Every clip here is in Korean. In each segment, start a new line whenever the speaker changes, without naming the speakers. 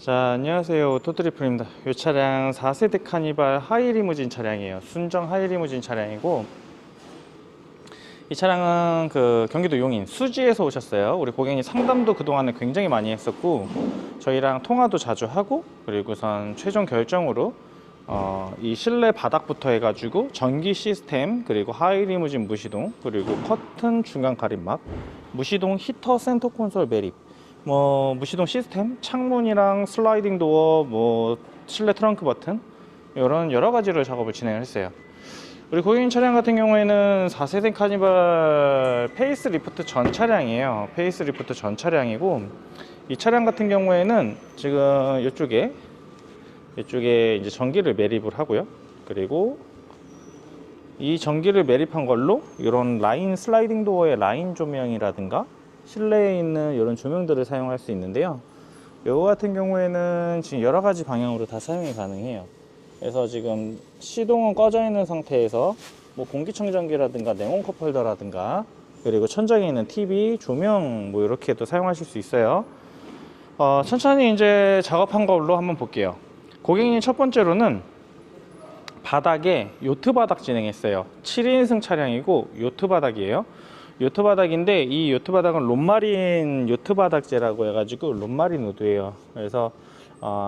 자, 안녕하세요. 오토트리플입니다. 이 차량 4세대 카니발 하이리무진 차량이에요. 순정 하이리무진 차량이고, 이 차량은 경기도 용인 수지에서 오셨어요. 우리 고객님 상담도 그동안에 굉장히 많이 했었고, 저희랑 통화도 자주 하고, 그리고선 최종 결정으로 이 실내 바닥부터 해가지고 전기 시스템, 그리고 하이리무진 무시동, 그리고 커튼 중간 가림막, 무시동 히터 센터 콘솔 매립, 무시동 시스템, 창문이랑 슬라이딩 도어, 실내 트렁크 버튼, 이런 여러 가지로 작업을 진행을 했어요. 우리 고객님 차량 같은 경우에는 4세대 카니발 페이스 리프트 전 차량이에요. 페이스 리프트 전 차량이고, 이 차량 같은 경우에는 지금 이쪽에 이제 전기를 매립을 하고요. 그리고 이 전기를 매립한 걸로 이런 라인 슬라이딩 도어의 라인 조명이라든가 실내에 있는 이런 조명들을 사용할 수 있는데요. 이거 같은 경우에는 지금 여러 가지 방향으로 다 사용이 가능해요. 그래서 지금 시동은 꺼져 있는 상태에서 공기청정기라든가 네온 컵홀더라든가, 그리고 천장에 있는 TV, 조명 이렇게도 사용하실 수 있어요. 천천히 이제 작업한 걸로 한번 볼게요. 고객님 첫 번째로는 바닥에 요트 바닥 진행했어요. 7인승 차량이고 요트 바닥이에요. 요트 바닥인데, 이 요트 바닥은 롬마린 요트 바닥재라고 해가지고 롬마린 우드예요. 그래서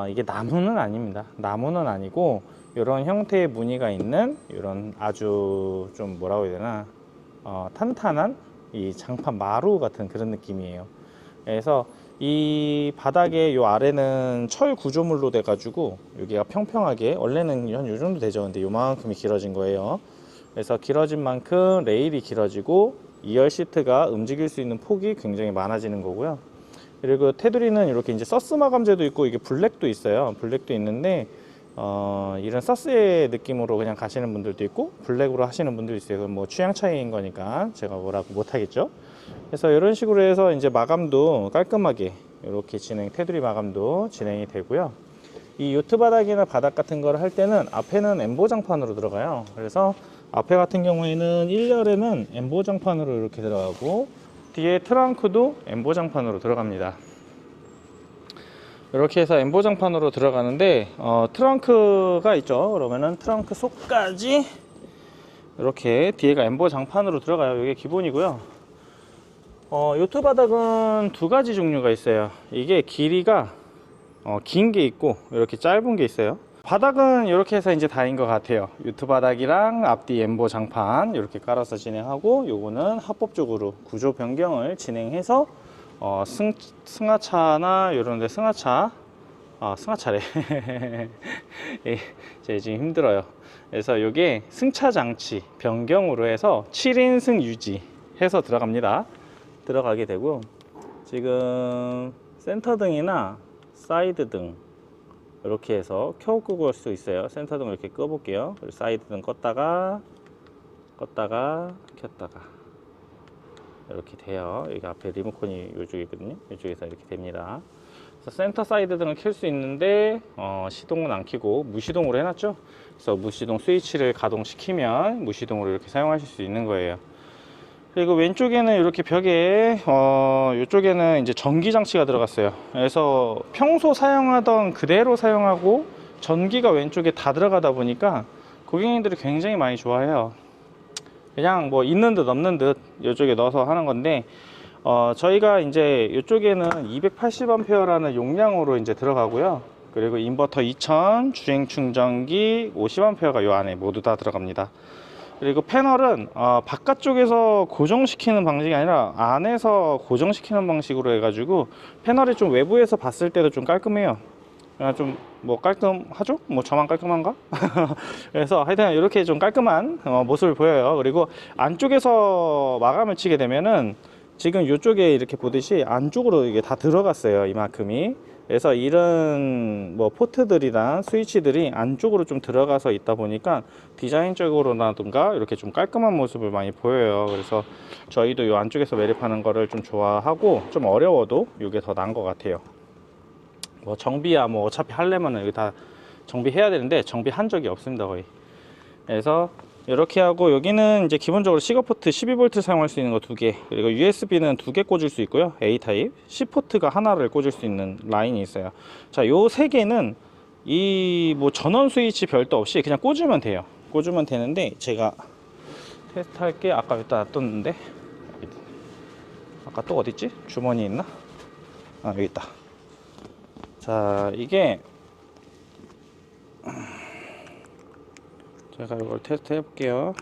이게 나무는 아닙니다. 나무는 아니고 이런 형태의 무늬가 있는 이런 아주 좀 뭐라고 해야 되나, 탄탄한 이 장판 마루 같은 그런 느낌이에요. 그래서 이 바닥에 요 아래는 철 구조물로 돼 가지고 여기가 평평하게, 원래는 한 요 정도 되죠. 근데 요만큼이 길어진 거예요. 그래서 길어진 만큼 레일이 길어지고 2열 시트가 움직일 수 있는 폭이 굉장히 많아지는 거고요. 그리고 테두리는 이렇게 이제 서스 마감재도 있고, 이게 블랙도 있어요. 블랙도 있는데 이런 서스의 느낌으로 그냥 가시는 분들도 있고, 블랙으로 하시는 분들도 있어요. 취향 차이인 거니까 제가 뭐라고 못 하겠죠. 그래서 이런 식으로 해서 이제 마감도 깔끔하게 이렇게 테두리 마감도 진행이 되고요. 이 요트 바닥이나 바닥 같은 거를 할 때는 앞에는 엠보장판으로 들어가요. 그래서 앞에 같은 경우에는 1열에는 엠보장판으로 이렇게 들어가고, 뒤에 트렁크도 엠보장판으로 들어갑니다. 이렇게 해서 엠보장판으로 들어가는데, 트렁크가 있죠. 그러면은 트렁크 속까지 이렇게 뒤에가 엠보장판으로 들어가요. 이게 기본이고요. 요트 바닥은 두 가지 종류가 있어요. 이게 길이가 긴 게 있고 이렇게 짧은 게 있어요. 바닥은 이렇게 해서 이제 다인 것 같아요. 요트 바닥이랑 앞뒤 엠보 장판 이렇게 깔아서 진행하고, 요거는 합법적으로 구조 변경을 진행해서 승하차나 이런데 승하차래. 예, 제가 지금 힘들어요. 그래서 요게 승차 장치 변경으로 해서 7인승 유지해서 들어가게 되고, 지금 센터 등이나 사이드 등 이렇게 해서 켜고 끄고 할 수 있어요. 센터 등을 이렇게 꺼 볼게요. 그리고 사이드 등 껐다가 켰다가 이렇게 돼요. 여기 앞에 리모컨이 이쪽에 있거든요. 이쪽에서 이렇게 됩니다. 그래서 센터 사이드 등을 켤 수 있는데 시동은 안 켜고 무시동으로 해놨죠. 그래서 무시동 스위치를 가동시키면 무시동으로 이렇게 사용하실 수 있는 거예요. 그리고 왼쪽에는 이렇게 벽에 이쪽에는 이제 전기 장치가 들어갔어요. 그래서 평소 사용하던 그대로 사용하고, 전기가 왼쪽에 다 들어가다 보니까 고객님들이 굉장히 많이 좋아해요. 그냥 있는 듯 없는 듯 이쪽에 넣어서 하는 건데, 저희가 이제 이쪽에는 280A라는 용량으로 이제 들어가고요. 그리고 인버터 2000, 주행 충전기 50A가 이 안에 모두 다 들어갑니다. 그리고 패널은 바깥쪽에서 고정시키는 방식이 아니라 안에서 고정시키는 방식으로 해가지고, 패널이 좀 외부에서 봤을 때도 좀 깔끔해요. 좀 깔끔하죠? 저만 깔끔한가? 그래서 하여튼 이렇게 좀 깔끔한 모습을 보여요. 그리고 안쪽에서 마감을 치게 되면은 지금 이쪽에 이렇게 보듯이 안쪽으로 이게 다 들어갔어요. 이만큼이. 그래서 이런 포트들이나 스위치들이 안쪽으로 좀 들어가서 있다 보니까 디자인적으로라든가 이렇게 좀 깔끔한 모습을 많이 보여요. 그래서 저희도 이 안쪽에서 매립하는 거를 좀 좋아하고, 좀 어려워도 이게 더 나은 것 같아요. 정비야 어차피 하려면 여기 다 정비해야 되는데 정비한 적이 없습니다, 거의. 그래서 이렇게 하고, 여기는 이제 기본적으로 시거포트 12V 사용할 수 있는 거 2개, 그리고 USB는 2개 꽂을 수 있고요. A 타입, C포트가 하나를 꽂을 수 있는 라인이 있어요. 자, 요 3개는 이 뭐 전원 스위치 별도 없이 그냥 꽂으면 돼요. 꽂으면 되는데, 제가 테스트 할게. 아까 여기다 놔뒀는데, 아까 또 어딨지? 주머니에 있나? 아, 여기 있다. 자, 이게 제가 이걸 테스트 해볼게요.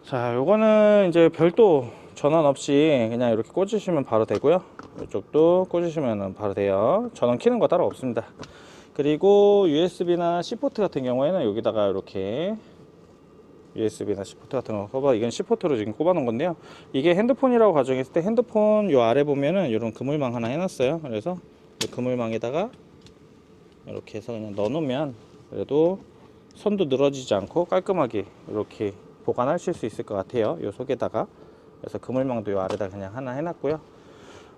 자, 요거는 이제 별도 전원 없이 그냥 이렇게 꽂으시면 바로 되고요. 이쪽도 꽂으시면 바로 돼요. 전원 켜는 거 따로 없습니다. 그리고 USB나 C포트 같은 경우에는 여기다가 이렇게 USB나 C포트 같은 거 꼽아, 이건 C포트로 지금 꼽아 놓은 건데요. 이게 핸드폰이라고 가정했을 때 핸드폰 요 아래 보면은 이런 그물망 하나 해놨어요. 그래서 이 그물망에다가 이렇게 해서 그냥 넣어 놓으면 그래도 선도 늘어지지 않고 깔끔하게 이렇게 보관하실 수 있을 것 같아요. 요 속에다가. 그래서 그물망도 요 아래다 그냥 하나 해놨고요.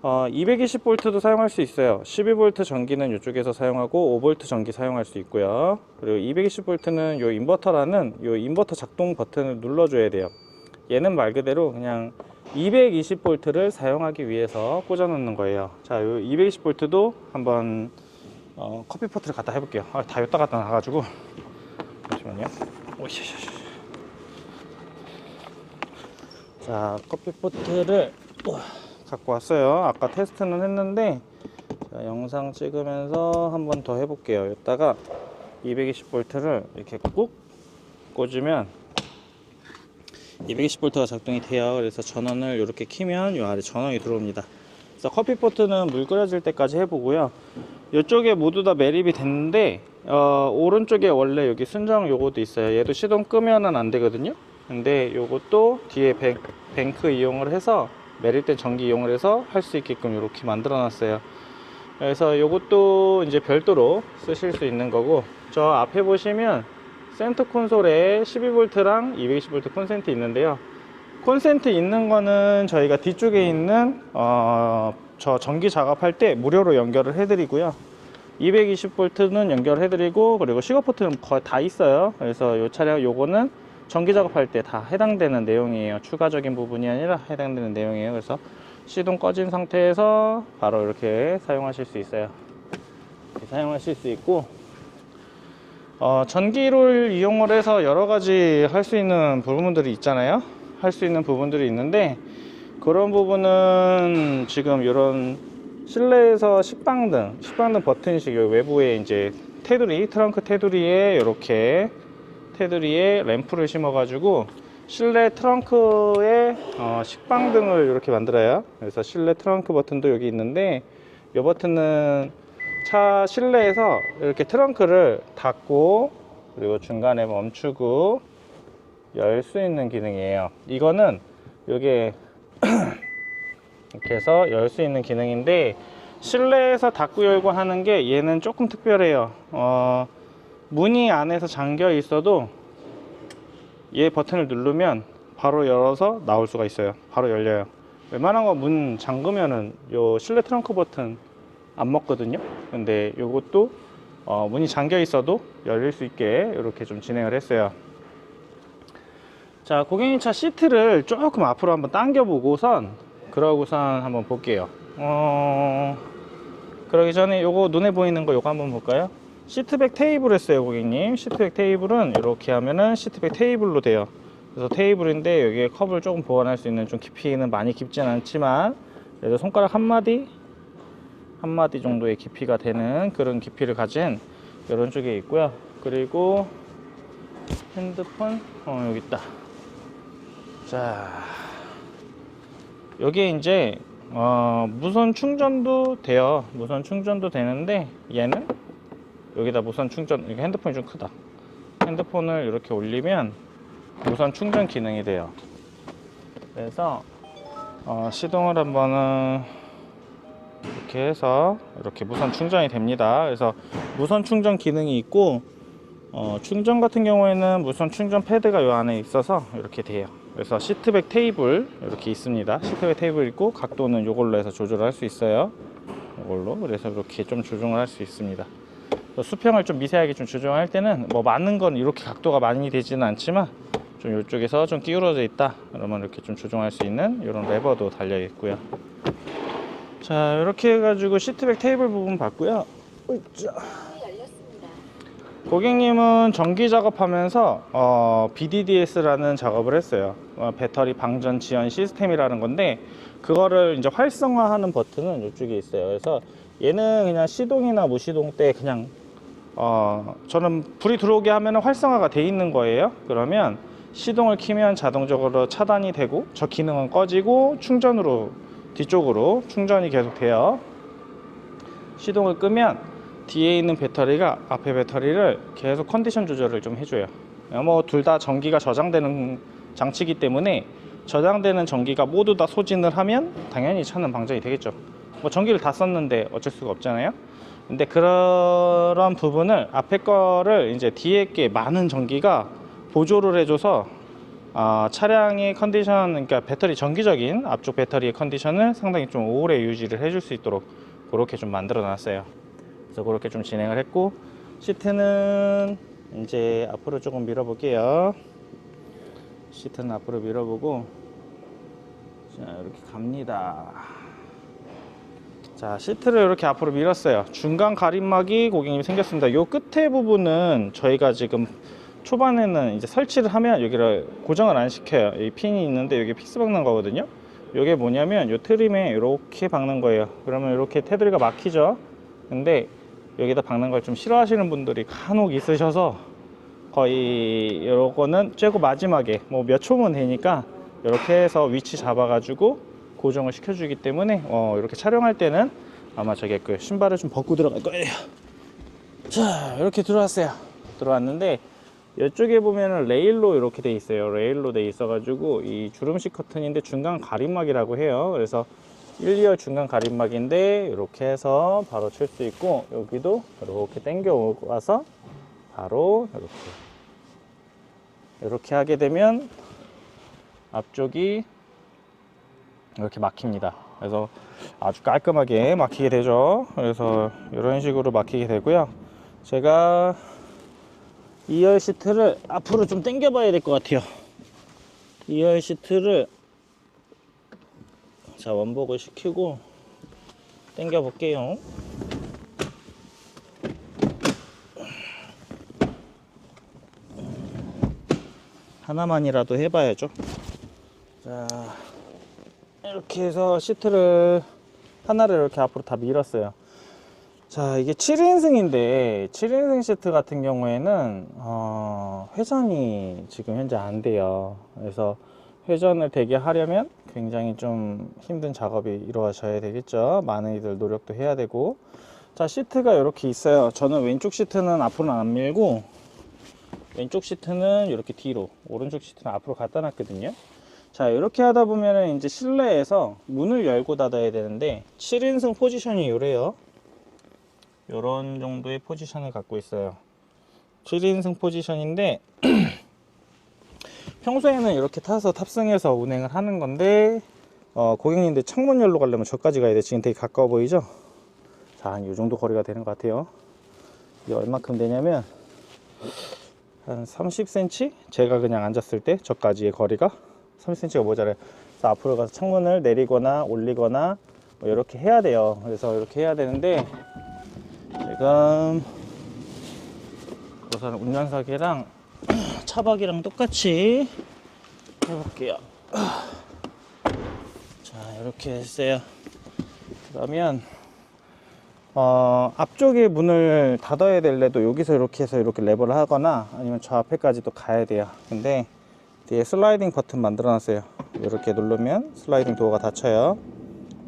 220V도 사용할 수 있어요. 12V 전기는 이쪽에서 사용하고 5V 전기 사용할 수 있고요. 그리고 220V는 요 인버터라는 요 인버터 작동 버튼을 눌러줘야 돼요. 얘는 말 그대로 그냥 220V를 사용하기 위해서 꽂아 놓는 거예요. 자, 요 220V도 한번 커피포트를 갖다 해볼게요. 다 여기다 갖다 놔가지고. 잠시만요. 자, 커피포트를 갖고 왔어요. 아까 테스트는 했는데, 자, 영상 찍으면서 한번 더 해볼게요. 여기다가 220V를 이렇게 꾹 꽂으면 220V가 작동이 돼요. 그래서 전원을 이렇게 키면 이 아래 전원이 들어옵니다. 그래서 커피포트는 물 끓여질 때까지 해보고요. 이쪽에 모두 다 매립이 됐는데, 오른쪽에 원래 여기 순정 요거도 있어요. 얘도 시동 끄면은 안 되거든요. 근데 요것도 뒤에 뱅크 이용을 해서 매립된 전기 이용을 해서 할 수 있게끔 이렇게 만들어 놨어요. 그래서 요것도 이제 별도로 쓰실 수 있는 거고, 저 앞에 보시면 센터 콘솔에 12V랑 220V 콘센트 있는데요. 콘센트 있는 거는 저희가 뒤쪽에 있는 저 전기 작업할 때 무료로 연결을 해드리고요. 220V는 연결해드리고, 그리고 시거포트는 거의 다 있어요. 그래서 이 차량 요거는 전기 작업할 때 다 해당되는 내용이에요. 추가적인 부분이 아니라 해당되는 내용이에요. 그래서 시동 꺼진 상태에서 바로 이렇게 사용하실 수 있어요. 이렇게 사용하실 수 있고, 전기를 이용을 해서 여러 가지 할 수 있는 부분들이 있잖아요. 할 수 있는 부분들이 있는데, 그런 부분은 지금 이런 실내에서 식빵등 버튼식 외부에 이제 테두리, 트렁크 테두리에 이렇게 테두리에 램프를 심어가지고 실내 트렁크에 식빵등을 이렇게 만들어요. 그래서 실내 트렁크 버튼도 여기 있는데, 이 버튼은 차 실내에서 이렇게 트렁크를 닫고 그리고 중간에 멈추고 열 수 있는 기능이에요. 이거는 요게 이렇게 해서 열 수 있는 기능인데, 실내에서 닫고 열고 하는 게 얘는 조금 특별해요. 문이 안에서 잠겨 있어도 얘 버튼을 누르면 바로 열어서 나올 수가 있어요. 바로 열려요. 웬만한 거 문 잠그면은 요 실내 트렁크 버튼 안 먹거든요. 근데 요것도 문이 잠겨 있어도 열릴 수 있게 이렇게 좀 진행을 했어요. 자, 고객님 차 시트를 조금 앞으로 한번 당겨 보고선 한번 볼게요. 그러기 전에 요거 눈에 보이는 거 요거 한번 볼까요? 시트백 테이블 했어요, 고객님. 시트백 테이블은 이렇게 하면은 시트백 테이블로 돼요. 그래서 테이블인데 여기에 컵을 조금 보관할 수 있는, 좀 깊이는 많이 깊진 않지만 그래도 손가락 한 마디 정도의 깊이가 되는 그런 깊이를 가진 이런 쪽에 있고요. 그리고 핸드폰 여기 있다. 자, 여기에 이제 무선 충전도 돼요. 무선 충전도 되는데, 얘는 여기다 무선 충전, 이게 핸드폰이 좀 크다. 핸드폰을 이렇게 올리면 무선 충전 기능이 돼요. 그래서 시동을 한번은 이렇게 해서 이렇게 무선 충전이 됩니다. 그래서 무선 충전 기능이 있고, 충전 같은 경우에는 무선 충전 패드가 이 안에 있어서 이렇게 돼요. 그래서 시트백 테이블 이렇게 있습니다. 시트백 테이블 있고, 각도는 이걸로 해서 조절할 수 있어요. 이걸로. 그래서 이렇게 좀 조정을 할 수 있습니다. 수평을 좀 미세하게 좀 조정할 때는 뭐 많은 건 이렇게 각도가 많이 되지는 않지만 좀 이쪽에서 좀 기울어져 있다 그러면 이렇게 좀 조정할 수 있는 이런 레버도 달려 있고요. 자, 이렇게 해가지고 시트백 테이블 부분 봤고요. 고객님은 전기 작업하면서 BDDS라는 작업을 했어요. 배터리 방전 지연 시스템이라는 건데, 그거를 이제 활성화하는 버튼은 이쪽에 있어요. 그래서 얘는 그냥 시동이나 무시동 때 그냥 저는 불이 들어오게 하면 활성화가 돼 있는 거예요. 그러면 시동을 키면 자동적으로 차단이 되고 저 기능은 꺼지고 충전으로 뒤쪽으로 충전이 계속 돼요. 시동을 끄면 뒤에 있는 배터리가 앞에 배터리를 계속 컨디션 조절을 좀 해줘요. 뭐 둘 다 전기가 저장되는 장치이기 때문에 저장되는 전기가 모두 다 소진을 하면 당연히 차는 방전이 되겠죠. 뭐 전기를 다 썼는데 어쩔 수가 없잖아요. 근데 그런 부분을 앞에 거를 이제 뒤에 게 많은 전기가 보조를 해줘서 차량의 컨디션, 그러니까 배터리 전기적인 앞쪽 배터리의 컨디션을 상당히 좀 오래 유지를 해줄 수 있도록 그렇게 좀 만들어 놨어요. 그래서 그렇게 좀 진행을 했고, 시트는 이제 앞으로 조금 밀어볼게요. 시트는 앞으로 밀어보고, 자, 이렇게 갑니다. 자, 시트를 이렇게 앞으로 밀었어요. 중간 가림막이 고객님이 생겼습니다. 요 끝에 부분은 저희가 지금 초반에는 이제 설치를 하면 여기를 고정을 안 시켜요. 이 핀이 있는데 여기 픽스 박는 거거든요. 이게 뭐냐면 요 트림에 이렇게 박는 거예요. 그러면 이렇게 테두리가 막히죠. 근데 여기다 박는 걸 좀 싫어하시는 분들이 간혹 있으셔서 거의 요거는 쬐고 마지막에 뭐 몇 초면 되니까 이렇게 해서 위치 잡아가지고 고정을 시켜주기 때문에 이렇게 촬영할 때는 아마 저게 그 신발을 좀 벗고 들어갈 거예요. 자, 이렇게 들어왔어요. 들어왔는데 이쪽에 보면은 레일로 이렇게 돼 있어요. 레일로 돼 있어가지고 이 주름식 커튼인데 중간 가림막이라고 해요. 그래서 1, 2열 중간 가림막인데 이렇게 해서 바로 칠 수 있고, 여기도 이렇게 당겨 와서 바로 이렇게 하게 되면 앞쪽이 이렇게 막힙니다. 그래서 아주 깔끔하게 막히게 되죠. 그래서 이런 식으로 막히게 되고요. 제가 2열 시트를 앞으로 좀 당겨 봐야 될 것 같아요. 2열 시트를 자, 원복을 시키고 당겨 볼게요. 하나만이라도 해봐야죠. 자, 이렇게 해서 시트를 하나를 이렇게 앞으로 다 밀었어요. 자, 이게 7인승인데 7인승 시트 같은 경우에는 회전이 지금 현재 안 돼요. 그래서 회전을 되게 하려면 굉장히 좀 힘든 작업이 이루어져야 되겠죠. 많은 이들 노력도 해야 되고. 자, 시트가 이렇게 있어요. 저는 왼쪽 시트는 앞으로는 안 밀고 왼쪽 시트는 이렇게 뒤로, 오른쪽 시트는 앞으로 갖다 놨거든요. 자, 이렇게 하다 보면은 이제 실내에서 문을 열고 닫아야 되는데 7인승 포지션이 요래요. 요런 정도의 포지션을 갖고 있어요. 7인승 포지션인데 평소에는 이렇게 타서 탑승해서 운행을 하는 건데 고객님들 창문 열로 가려면 저까지 가야 돼. 지금 되게 가까워 보이죠? 자, 한 요 정도 거리가 되는 것 같아요. 이게 얼마큼 되냐면 한 30cm? 제가 그냥 앉았을 때 저까지의 거리가 30cm가 모자라요. 그래서 앞으로 가서 창문을 내리거나 올리거나 뭐 이렇게 해야 돼요. 그래서 이렇게 해야 되는데 지금 우선 운전석이랑 차박이랑 똑같이 해볼게요. 자, 이렇게 했어요. 그러면 앞쪽에 문을 닫아야 될래도 여기서 이렇게 해서 이렇게 레버를 하거나 아니면 저 앞에까지도 가야 돼요. 근데 뒤에 슬라이딩 버튼 만들어 놨어요. 이렇게 누르면 슬라이딩 도어가 닫혀요.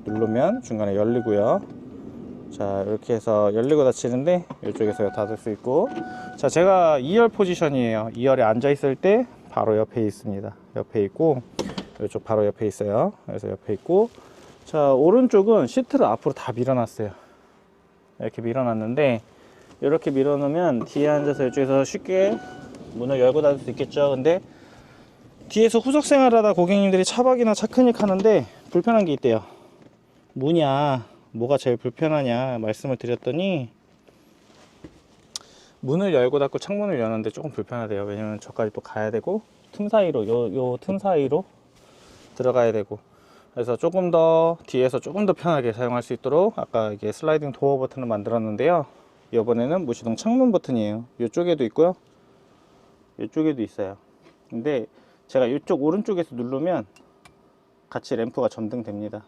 누르면 중간에 열리고요. 자, 이렇게 해서 열리고 닫히는데 이쪽에서 닫을 수 있고. 자, 제가 2열 포지션이에요. 2열에 앉아 있을 때 바로 옆에 있습니다. 옆에 있고 이쪽 바로 옆에 있어요. 그래서 옆에 있고, 자, 오른쪽은 시트를 앞으로 다 밀어놨어요. 이렇게 밀어놨는데 이렇게 밀어놓으면 뒤에 앉아서 이쪽에서 쉽게 문을 열고 닫을 수 있겠죠. 근데 뒤에서 후석 생활하다 고객님들이 차박이나 차크닉 하는데 불편한 게 있대요. 뭐냐, 뭐가 제일 불편하냐 말씀을 드렸더니 문을 열고 닫고 창문을 여는데 조금 불편하대요. 왜냐면 저까지 또 가야 되고 틈 사이로 요 틈 사이로 들어가야 되고, 그래서 조금 더 뒤에서 조금 더 편하게 사용할 수 있도록 아까 이게 슬라이딩 도어 버튼을 만들었는데요. 이번에는 무시동 창문 버튼이에요. 이쪽에도 있고요, 이쪽에도 있어요. 근데 제가 이쪽 오른쪽에서 누르면 같이 램프가 점등됩니다.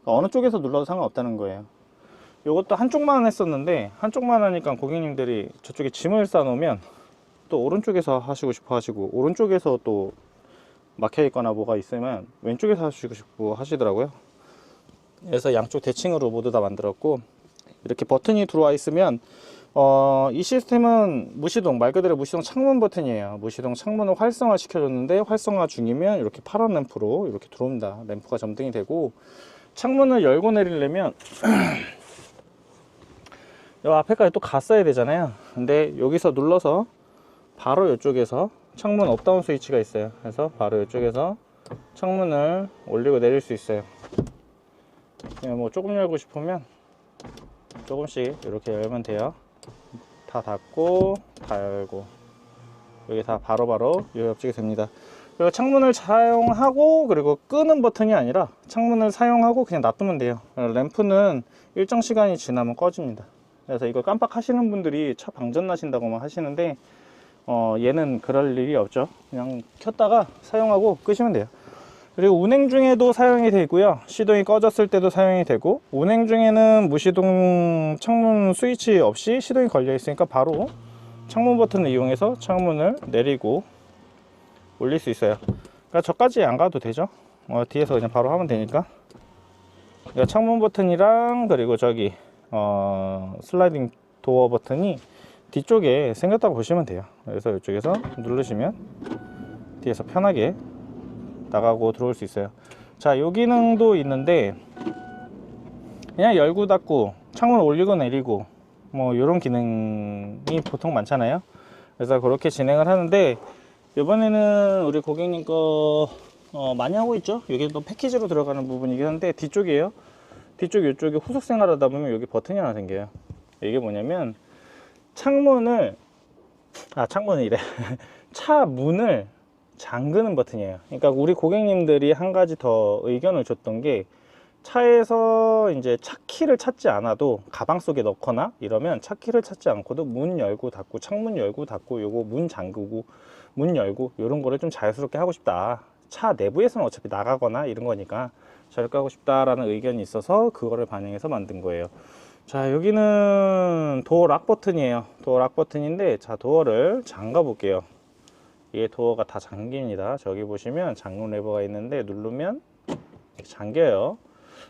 그러니까 어느 쪽에서 눌러도 상관없다는 거예요. 이것도 한쪽만 했었는데, 한쪽만 하니까 고객님들이 저쪽에 짐을 싸놓으면 또 오른쪽에서 하시고 싶어 하시고, 오른쪽에서 또 막혀 있거나 뭐가 있으면 왼쪽에서 하시고 싶고 하시더라고요. 그래서 양쪽 대칭으로 모두 다 만들었고, 이렇게 버튼이 들어와 있으면 이 시스템은 무시동, 말 그대로 무시동 창문 버튼이에요. 무시동 창문을 활성화 시켜줬는데, 활성화 중이면 이렇게 파란 램프로 이렇게 들어옵니다. 램프가 점등이 되고, 창문을 열고 내리려면 이 앞에까지 또 갔어야 되잖아요. 근데 여기서 눌러서 바로 이쪽에서 창문 업다운 스위치가 있어요. 그래서 바로 이쪽에서 창문을 올리고 내릴 수 있어요. 그냥 뭐 조금 열고 싶으면 조금씩 이렇게 열면 돼요. 다 닫고 다 열고, 여기 다 바로바로 옆쪽이 됩니다. 그리고 창문을 사용하고 그리고 끄는 버튼이 아니라 창문을 사용하고 그냥 놔두면 돼요. 램프는 일정 시간이 지나면 꺼집니다. 그래서 이거 깜빡하시는 분들이 차 방전 나신다고만 하시는데, 얘는 그럴 일이 없죠. 그냥 켰다가 사용하고 끄시면 돼요. 그리고 운행 중에도 사용이 되고요, 시동이 꺼졌을 때도 사용이 되고, 운행 중에는 무시동 창문 스위치 없이 시동이 걸려 있으니까 바로 창문 버튼을 이용해서 창문을 내리고 올릴 수 있어요. 그러니까 저까지 안 가도 되죠. 뒤에서 그냥 바로 하면 되니까. 그러니까 창문 버튼이랑 그리고 저기 슬라이딩 도어 버튼이 뒤쪽에 생겼다고 보시면 돼요. 그래서 이쪽에서 누르시면 뒤에서 편하게 나가고 들어올 수 있어요. 자, 이 기능도 있는데, 그냥 열고 닫고 창문 올리고 내리고 뭐 이런 기능이 보통 많잖아요. 그래서 그렇게 진행을 하는데, 이번에는 우리 고객님 거 많이 하고 있죠. 이게 또 패키지로 들어가는 부분이긴 한데, 뒤쪽이에요. 뒤쪽 이쪽에 후속 생활하다 보면 여기 버튼이 하나 생겨요. 이게 뭐냐면 창문이래 차 문을 잠그는 버튼이에요. 그러니까 우리 고객님들이 한 가지 더 의견을 줬던 게, 차에서 이제 차 키를 찾지 않아도 가방 속에 넣거나 이러면 차 키를 찾지 않고도 문 열고 닫고 창문 열고 닫고 요거 문 잠그고 문 열고 이런 거를 좀 자연스럽게 하고 싶다. 차 내부에서는 어차피 나가거나 이런 거니까 저렇게 하고 싶다라는 의견이 있어서 그거를 반영해서 만든 거예요. 자, 여기는 도어 락 버튼이에요. 도어 락 버튼인데, 자, 도어를 잠가 볼게요. 이게 도어가 다 잠깁니다. 저기 보시면 잠금 레버가 있는데 누르면 잠겨요.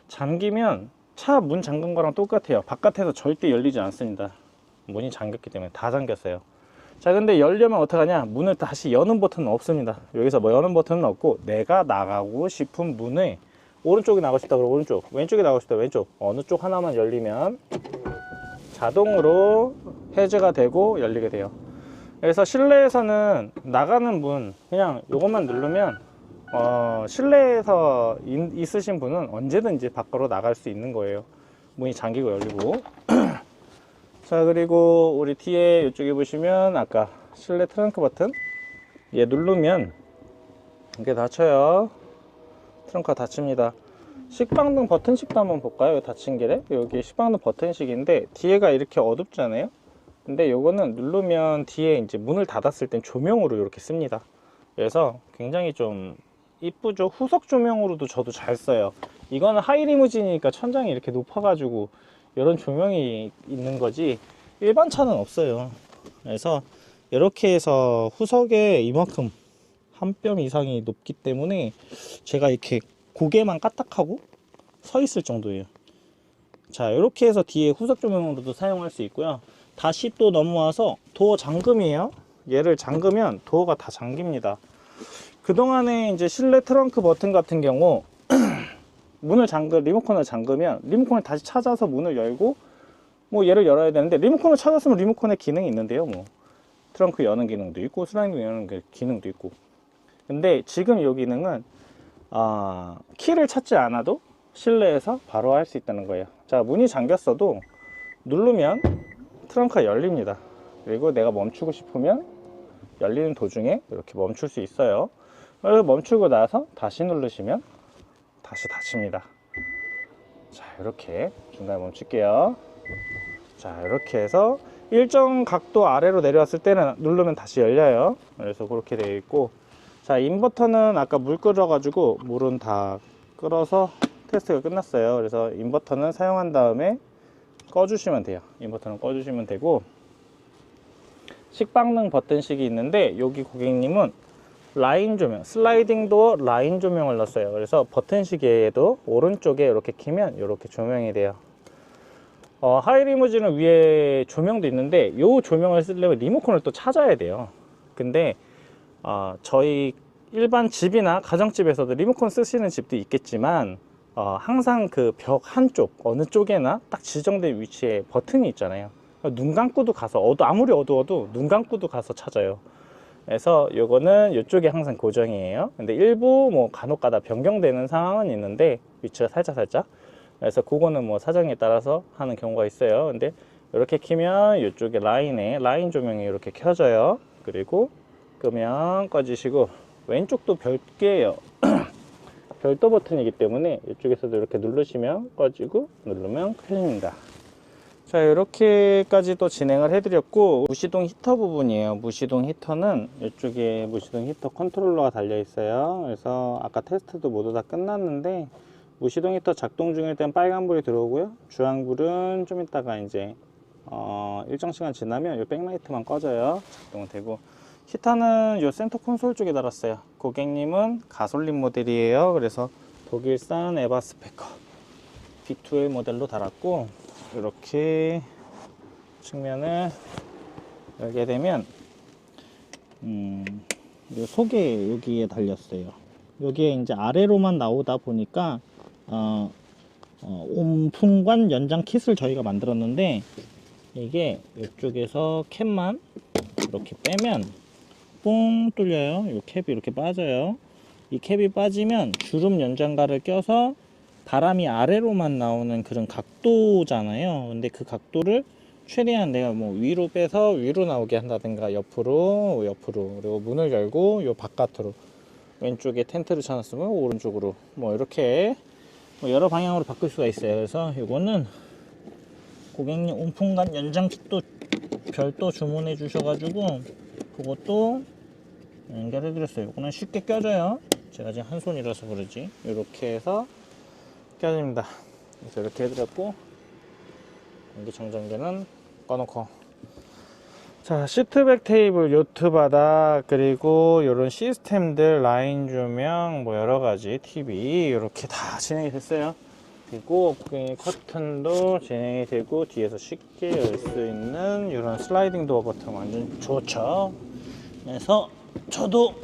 잠기면 차 문 잠근 거랑 똑같아요. 바깥에서 절대 열리지 않습니다. 문이 잠겼기 때문에 다 잠겼어요. 자, 근데 열려면 어떡하냐? 문을 다시 여는 버튼은 없습니다. 여기서 뭐 여는 버튼은 없고, 내가 나가고 싶은 문을 오른쪽에 나가고 싶다 그러면 오른쪽, 왼쪽에 나가고 싶다 왼쪽, 어느 쪽 하나만 열리면 자동으로 해제가 되고 열리게 돼요. 그래서 실내에서는 나가는 문 그냥 요것만 누르면 실내에서 있으신 분은 언제든지 밖으로 나갈 수 있는 거예요. 문이 잠기고 열리고. 자, 그리고 우리 뒤에 이쪽에 보시면 아까 실내 트렁크 버튼, 얘 누르면 이게 닫혀요. 트렁크가 닫힙니다. 식빵등 버튼식도 한번 볼까요? 닫힌 길에 여기 식빵등 버튼식인데, 뒤에가 이렇게 어둡잖아요. 근데 요거는 누르면 뒤에 이제 문을 닫았을 땐 조명으로 이렇게 씁니다. 그래서 굉장히 좀 이쁘죠. 후석 조명으로도 저도 잘 써요. 이거는 하이리무진이니까 천장이 이렇게 높아가지고 이런 조명이 있는 거지, 일반 차는 없어요. 그래서 이렇게 해서 후석에 이만큼 한 뼘 이상이 높기 때문에 제가 이렇게 고개만 까딱하고 서 있을 정도예요. 자, 이렇게 해서 뒤에 후석 조명으로도 사용할 수 있고요. 다시 또 넘어와서 도어 잠금이에요. 얘를 잠그면 도어가 다 잠깁니다. 그동안에 이제 실내 트렁크 버튼 같은 경우 리모컨을 잠그면 리모컨을 다시 찾아서 문을 열고 뭐 얘를 열어야 되는데, 리모컨을 찾았으면 리모컨의 기능이 있는데요. 뭐 트렁크 여는 기능도 있고 슬라이딩 여는 기능도 있고. 근데 지금 이 기능은 키를 찾지 않아도 실내에서 바로 할 수 있다는 거예요. 자, 문이 잠겼어도 누르면 트렁크가 열립니다. 그리고 내가 멈추고 싶으면 열리는 도중에 이렇게 멈출 수 있어요. 그래서 멈추고 나서 다시 누르시면 다시 닫힙니다. 자, 이렇게 중간에 멈출게요. 자, 이렇게 해서 일정 각도 아래로 내려왔을 때는 누르면 다시 열려요. 그래서 그렇게 되어 있고, 자, 인버터는 아까 물 끓여 가지고 물은 다 끓어서 테스트가 끝났어요. 그래서 인버터는 사용한 다음에 꺼주시면 돼요. 인버터는 꺼주시면 되고, 식빵능 버튼식이 있는데 여기 고객님은 라인 조명, 슬라이딩 도어 라인 조명을 넣었어요. 그래서 버튼시계에도 오른쪽에 이렇게 키면 이렇게 조명이 돼요. 하이리무진은 위에 조명도 있는데 이 조명을 쓰려면 리모컨을 또 찾아야 돼요. 근데 저희 일반 집이나 가정집에서도 리모컨 쓰시는 집도 있겠지만 항상 그 벽 한쪽 어느 쪽에나 딱 지정된 위치에 버튼이 있잖아요. 눈 감고도 가서 아무리 어두워도 눈 감고도 가서 찾아요. 그래서 요거는 이쪽에 항상 고정이에요. 근데 일부 뭐 간혹가다 변경되는 상황은 있는데 위치가 살짝 그래서 그거는 뭐 사정에 따라서 하는 경우가 있어요. 근데 이렇게 키면 이쪽에 라인 조명이 이렇게 켜져요. 그리고 끄면 꺼지시고, 왼쪽도 별개예요. 별도 버튼이기 때문에 이쪽에서도 이렇게 누르시면 꺼지고 누르면 켜집니다. 자, 이렇게까지 또 진행을 해드렸고, 무시동 히터 부분이에요. 무시동 히터는 이쪽에 무시동 히터 컨트롤러가 달려 있어요. 그래서 아까 테스트도 모두 다 끝났는데, 무시동 히터 작동 중일 땐 빨간불이 들어오고요. 주황불은 좀 이따가 이제 일정 시간 지나면 이 백라이트만 꺼져요. 작동은 되고, 히터는 이 센터 콘솔 쪽에 달았어요. 고객님은 가솔린 모델이에요. 그래서 독일산 에바스페커 B2L 모델로 달았고, 이렇게 측면을 열게 되면 요 속에 여기에 달렸어요. 여기에 이제 아래로만 나오다 보니까 온풍관 연장 킷을 저희가 만들었는데, 이게 이쪽에서 캡만 이렇게 빼면 뽕 뚫려요. 이 캡이 이렇게 빠져요. 이 캡이 빠지면 주름 연장가를 껴서 바람이 아래로만 나오는 그런 각도잖아요. 근데 그 각도를 최대한 내가 뭐 위로 빼서 위로 나오게 한다든가, 옆으로 그리고 문을 열고 요 바깥으로, 왼쪽에 텐트를 쳐놨으면 오른쪽으로, 뭐 이렇게 뭐 여러 방향으로 바꿀 수가 있어요. 그래서 이거는 고객님 온풍관 연장 킷도 별도 주문해 주셔가지고 그것도 연결해 드렸어요. 이거는 쉽게 껴져요. 제가 지금 한 손이라서 그러지. 이렇게 해서 껴집니다. 그래서 이렇게 해드렸고, 공기청정기는 꺼놓고, 자, 시트백 테이블, 요트 바닥, 그리고 이런 시스템들, 라인 조명, 뭐 여러가지 TV 이렇게 다 진행이 됐어요. 그리고 커튼도 진행이 되고, 뒤에서 쉽게 열 수 있는 이런 슬라이딩 도어 버튼 완전 좋죠. 그래서 저도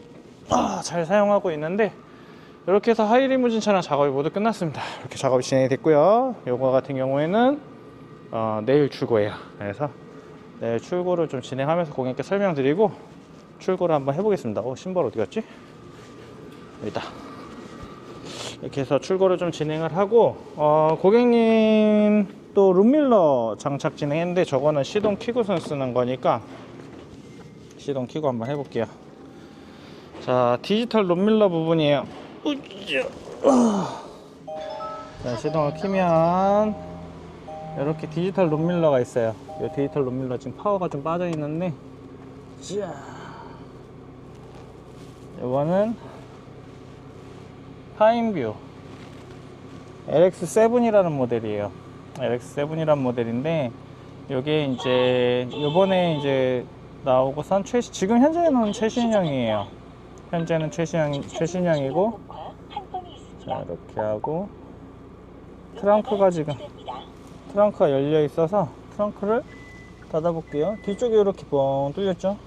잘 사용하고 있는데, 이렇게 해서 하이리무진 차량 작업이 모두 끝났습니다. 이렇게 작업이 진행이 됐고요. 요거 같은 경우에는 내일 출고예요. 그래서 내일 출고를 좀 진행하면서 고객님께 설명드리고 출고를 한번 해보겠습니다. 신발 어디 갔지? 여기다. 이렇게 해서 출고를 좀 진행을 하고, 고객님 또 룸밀러 장착 진행했는데, 저거는 시동 키고선 쓰는 거니까 시동 키고 한번 해볼게요. 자, 디지털 룸밀러 부분이에요. 자, 시동을 키면 이렇게 디지털 룸밀러가 있어요. 이 디지털 룸밀러 지금 파워가 좀 빠져 있는데, 자, 이거는 타임뷰 LX7이라는 모델이에요. LX7이라는 모델인데, 이게 이제 요번에 이제 나오고선 지금 현재는 최신형이에요. 현재는 최신형이고, 자, 이렇게 하고, 트렁크가 열려 있어서 트렁크를 닫아 볼게요. 뒤쪽이 이렇게 뻥 뚫렸죠.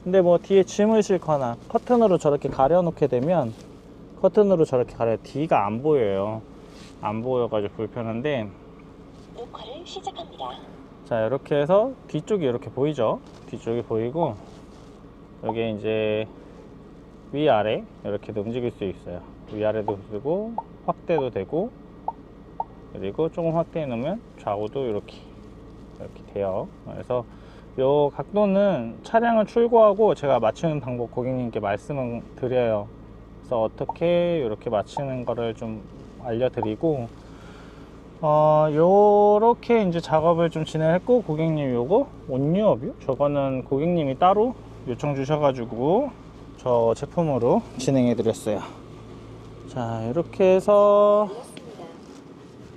근데 뭐 뒤에 짐을 싣거나 커튼으로 저렇게 가려 놓게 되면, 뒤가 안 보여요. 안 보여가지고 불편한데,
녹화를 시작합니다.
자, 이렇게 해서 뒤쪽이 이렇게 보이죠. 뒤쪽이 보이고, 여기 이제 위아래 이렇게도 움직일 수 있어요. 위아래도 되고 확대도 되고, 그리고 조금 확대해 놓으면 좌우도 이렇게 돼요. 그래서 요 각도는 차량을 출고하고 제가 맞추는 방법 고객님께 말씀을 드려요. 그래서 어떻게 이렇게 맞추는 거를 좀 알려드리고, 요렇게 이제 작업을 좀 진행했고, 고객님 요거 온유업이요? 저거는 고객님이 따로 요청 주셔가지고 저 제품으로 진행해 드렸어요. 자, 이렇게 해서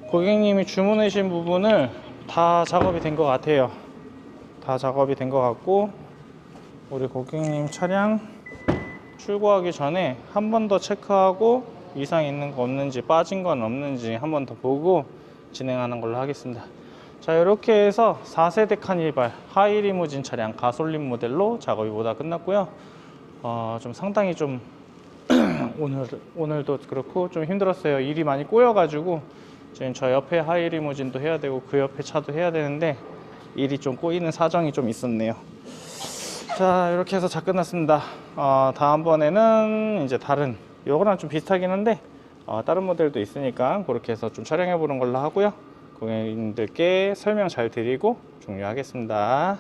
고객님이 주문해 주신 부분을 다 작업이 된 것 같아요. 다 작업이 된 것 같고, 우리 고객님 차량 출고하기 전에 한 번 더 체크하고 이상 있는 거 없는지, 빠진 건 없는지 한 번 더 보고 진행하는 걸로 하겠습니다. 자, 이렇게 해서 4세대 카니발 하이 리무진 차량 가솔린 모델로 작업이 모두 끝났고요. 좀 상당히 좀 오늘도 그렇고 좀 힘들었어요. 일이 많이 꼬여가지고 지금 저 옆에 하이 리무진도 해야 되고 그 옆에 차도 해야 되는데 일이 좀 꼬이는 사정이 좀 있었네요. 자, 이렇게 해서 다 끝났습니다. 다음번에는 이제 다른, 요거랑 좀 비슷하긴 한데 다른 모델도 있으니까 그렇게 해서 좀 촬영해 보는 걸로 하고요. 고객님들께 설명 잘 드리고 종료하겠습니다.